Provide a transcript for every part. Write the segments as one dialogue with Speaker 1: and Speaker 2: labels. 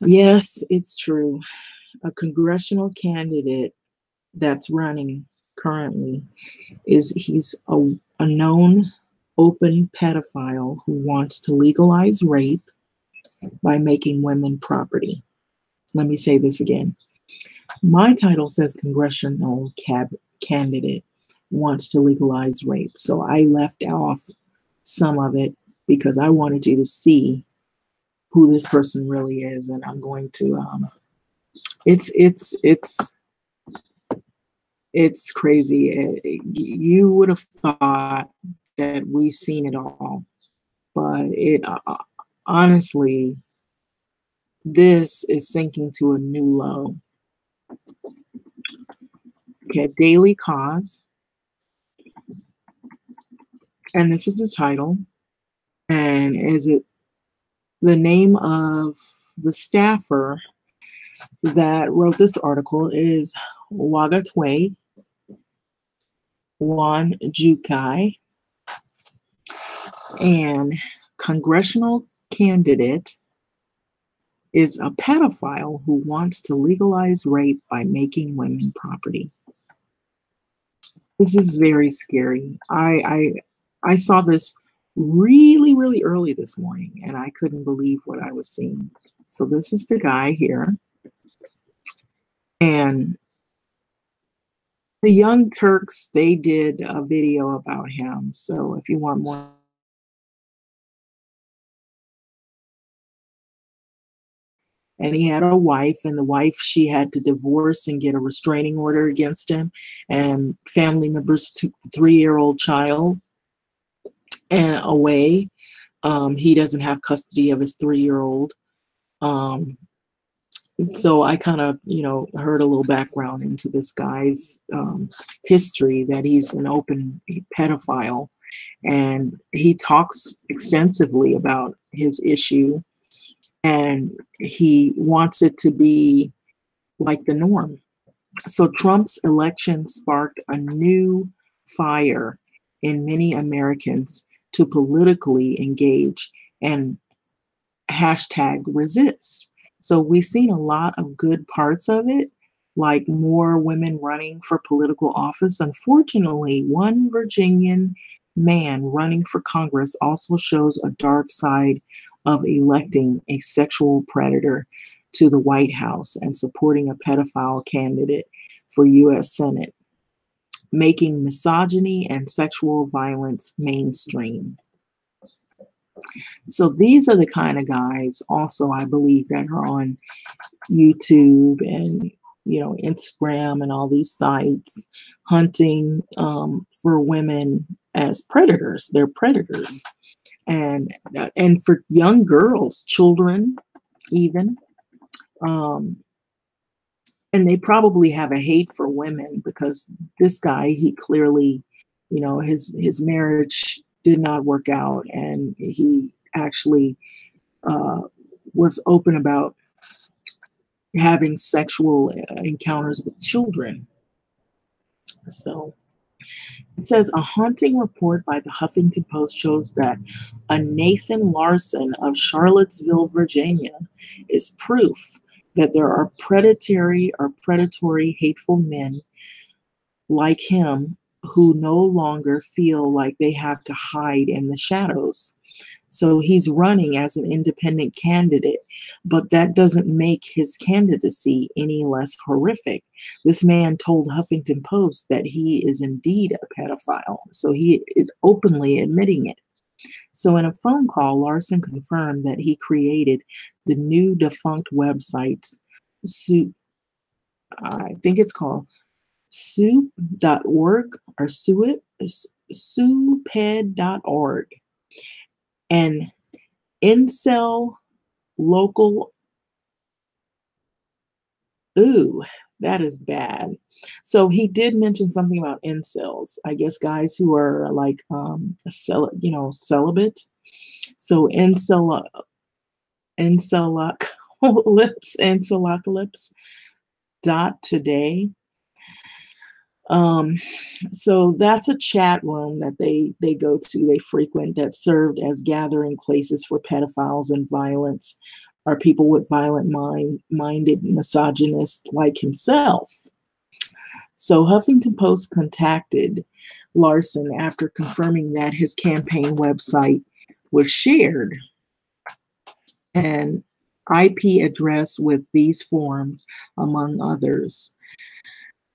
Speaker 1: Yes, it's true. A congressional candidate that's running currently he's a known open pedophile who wants to legalize rape by making women property. Let me say this again. My title says congressional candidate wants to legalize rape. So I left off some of it because I wanted you to see who this person really is. And I'm going to, it's it's crazy. You would have thought that we've seen it all, but it honestly, this is sinking to a new low. Okay, Daily Cause, and this is the title, and is it the name of the staffer that wrote this article is Wagatwe Wanjukai, and congressional candidate is a pedophile who wants to legalize rape by making women property. This is very scary. I saw this really early this morning, and I couldn't believe what I was seeing. So this is the guy here, and the Young Turks, they did a video about him. So if you want more, and he had a wife, and the wife, she had to divorce and get a restraining order against him, and family members took the 3-year-old child and away. He doesn't have custody of his 3-year-old. So I kind of, heard a little background into this guy's history, that he's an open pedophile, and he talks extensively about his issue, and he wants it to be like the norm. So Trump's election sparked a new fire in many Americans to politically engage and #resist. So we've seen a lot of good parts of it, like more women running for political office. Unfortunately, one Virginian man running for Congress also shows a dark side of electing a sexual predator to the White House and supporting a pedophile candidate for US Senate, making misogyny and sexual violence mainstream. So these are the kind of guys also, I believe, that are on YouTube and Instagram and all these sites hunting for women as predators. They're predators, and for young girls, children, even. And they probably have a hate for women because this guy, he clearly, his marriage did not work out, and he actually uh, was open about having sexual encounters with children. So it says a haunting report by the Huffington Post shows that a Nathan Larson of Charlottesville, Virginia, is proof that there are predatory, hateful men like him who no longer feel like they have to hide in the shadows. So he's running as an independent candidate, but that doesn't make his candidacy any less horrific. This man told Huffington Post that he is indeed a pedophile, so he is openly admitting it. So in a phone call, Larson confirmed that he created the new defunct websites, I think it's called soup.org or souped.org, and incel local. Ooh, that is bad. So he did mention something about incels, I guess guys who are like celibate. So incelacalypse dot today. So that's a chat room that they go to, they frequent, that served as gathering places for pedophiles and violence are people with violent minded misogynists like himself. So Huffington Post contacted Larson after confirming that his campaign website was shared, an IP address with these forms, among others.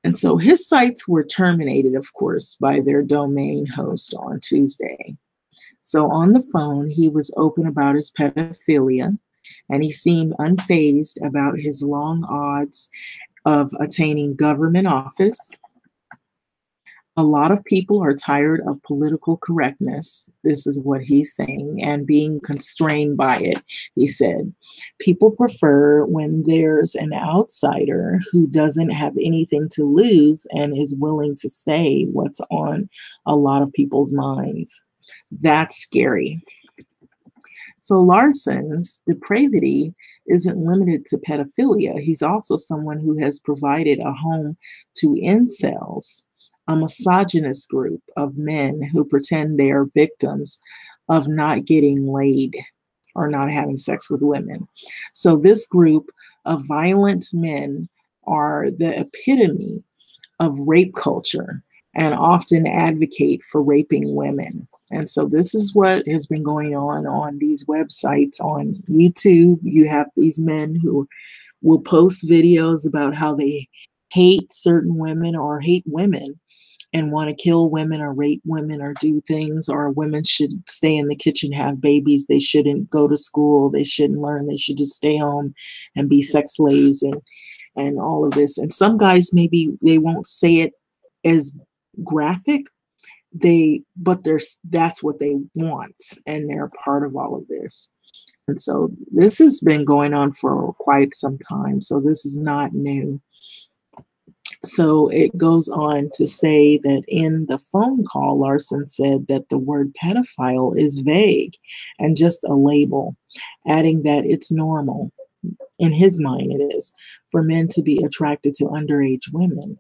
Speaker 1: And so his sites were terminated, of course, by their domain host on Tuesday. So on the phone, he was open about his pedophilia, and he seemed unfazed about his long odds of attaining government office. A lot of people are tired of political correctness. This is what he's saying, and being constrained by it. He said, people prefer when there's an outsider who doesn't have anything to lose and is willing to say what's on a lot of people's minds. That's scary. So Larson's depravity isn't limited to pedophilia. He's also someone who has provided a home to incels, a misogynist group of men who pretend they are victims of not getting laid or not having sex with women. So this group of violent men are the epitome of rape culture and often advocate for raping women. And so this is what has been going on these websites. On YouTube, you have these men who will post videos about how they hate certain women or hate women and want to kill women or rape women or do things, or women should stay in the kitchen, have babies. They shouldn't go to school. They shouldn't learn. They should just stay home and be sex slaves and all of this. And some guys, maybe they won't say it as graphic, but that's what they want, and they're part of all of this. And so this has been going on for quite some time. So this is not new. So it goes on to say that in the phone call, Larson said that the word pedophile is vague and just a label, adding that it's normal, in his mind it is, for men to be attracted to underage women.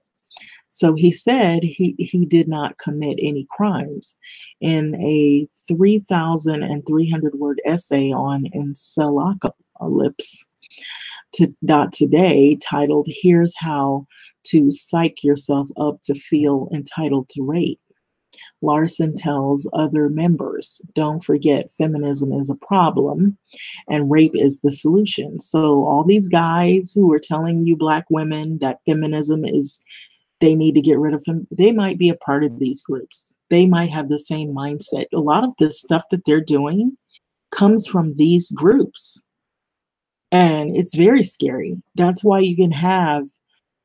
Speaker 1: So he said he did not commit any crimes. In a 3,300 word essay on Encephalips today titled "Here's How to Psych Yourself Up to Feel Entitled to Rape," Larson tells other members, don't forget feminism is a problem and rape is the solution. So all these guys who are telling you Black women that feminism is, they need to get rid of them, they might be a part of these groups. They might have the same mindset. A lot of the stuff that they're doing comes from these groups. And it's very scary. That's why you can have,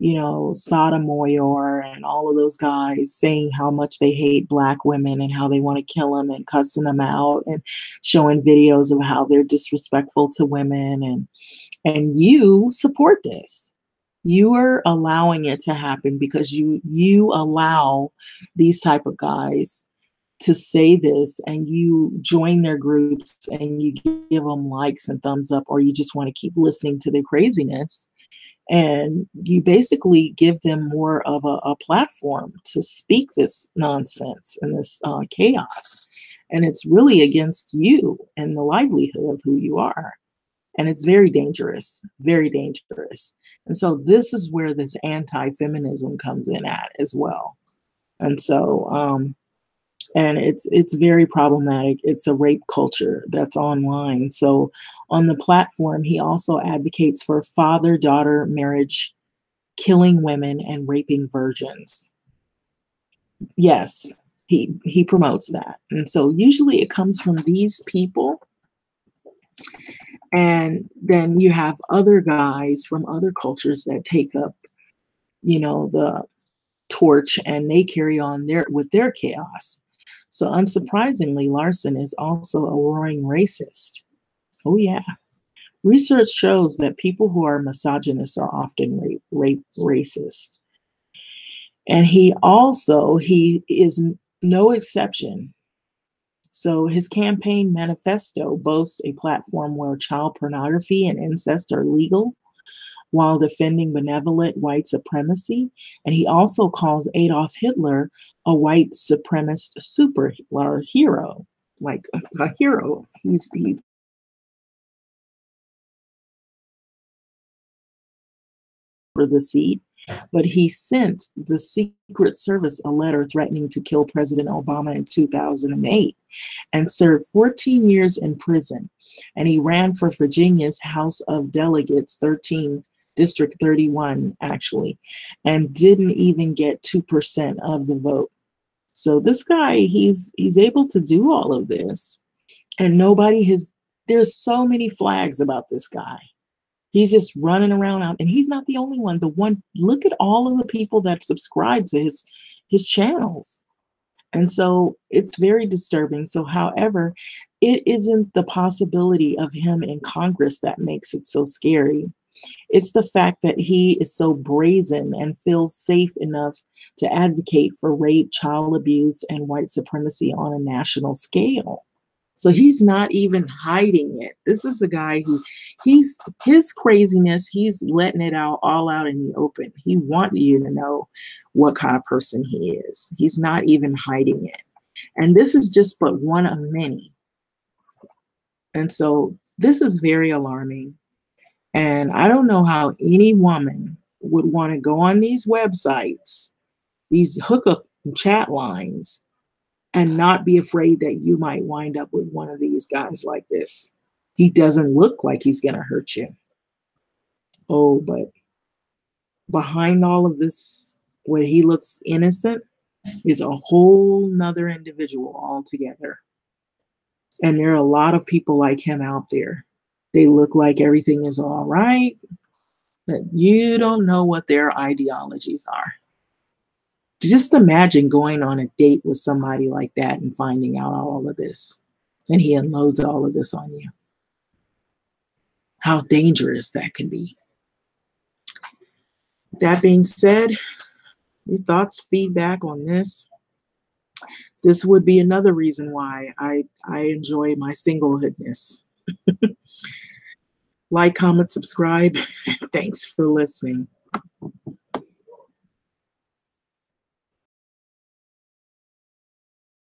Speaker 1: Sotomayor and all of those guys saying how much they hate Black women and how they want to kill them and cussing them out and showing videos of how they're disrespectful to women. And you support this. You are allowing it to happen because you allow these type of guys to say this, and you join their groups and you give them likes and thumbs up, or you just want to keep listening to their craziness. And you basically give them more of a platform to speak this nonsense and this chaos. And it's really against you and the livelihood of who you are. And it's very dangerous, very dangerous. And so this is where this anti-feminism comes in at as well. And so, and it's very problematic. It's a rape culture that's online. So on the platform, he also advocates for father-daughter marriage, killing women and raping virgins. Yes, he promotes that. And so usually it comes from these people. And then you have other guys from other cultures that take up, the torch, and they carry on with their chaos. So unsurprisingly, Larson is also a roaring racist. Oh yeah. Research shows that people who are misogynists are often racist. And he is no exception. So his campaign manifesto boasts a platform where child pornography and incest are legal while defending benevolent white supremacy. And he also calls Adolf Hitler a white supremacist superhero, like a hero. for the seat, but he sent the Secret Service a letter threatening to kill President Obama in 2008 and served 14 years in prison. And he ran for Virginia's House of Delegates 13, District 31, actually, and didn't even get 2% of the vote. So this guy, he's able to do all of this, and nobody has. There's so many flags about this guy. He's just running around out, and he's not the only one. Look at all of the people that subscribe to his channels. And so it's very disturbing. So, however, it isn't the possibility of him in Congress that makes it so scary. It's the fact that he is so brazen and feels safe enough to advocate for rape, child abuse, and white supremacy on a national scale. So he's not even hiding it. This is a guy who his craziness, he's letting it all out in the open. He wants you to know what kind of person he is. He's not even hiding it. And this is just but one of many. And so this is very alarming. And I don't know how any woman would want to go on these websites, these hookup and chat lines, and not be afraid that you might wind up with one of these guys like this. He doesn't look like he's going to hurt you. Oh, but behind all of this, where he looks innocent, is a whole nother individual altogether. And there are a lot of people like him out there. They look like everything is all right, but you don't know what their ideologies are. Just imagine going on a date with somebody like that and finding out all of this, and he unloads all of this on you. How dangerous that can be. That being said, your thoughts, feedback on this. This would be another reason why I enjoy my singlehoodness. Like, comment, subscribe. Thanks for listening.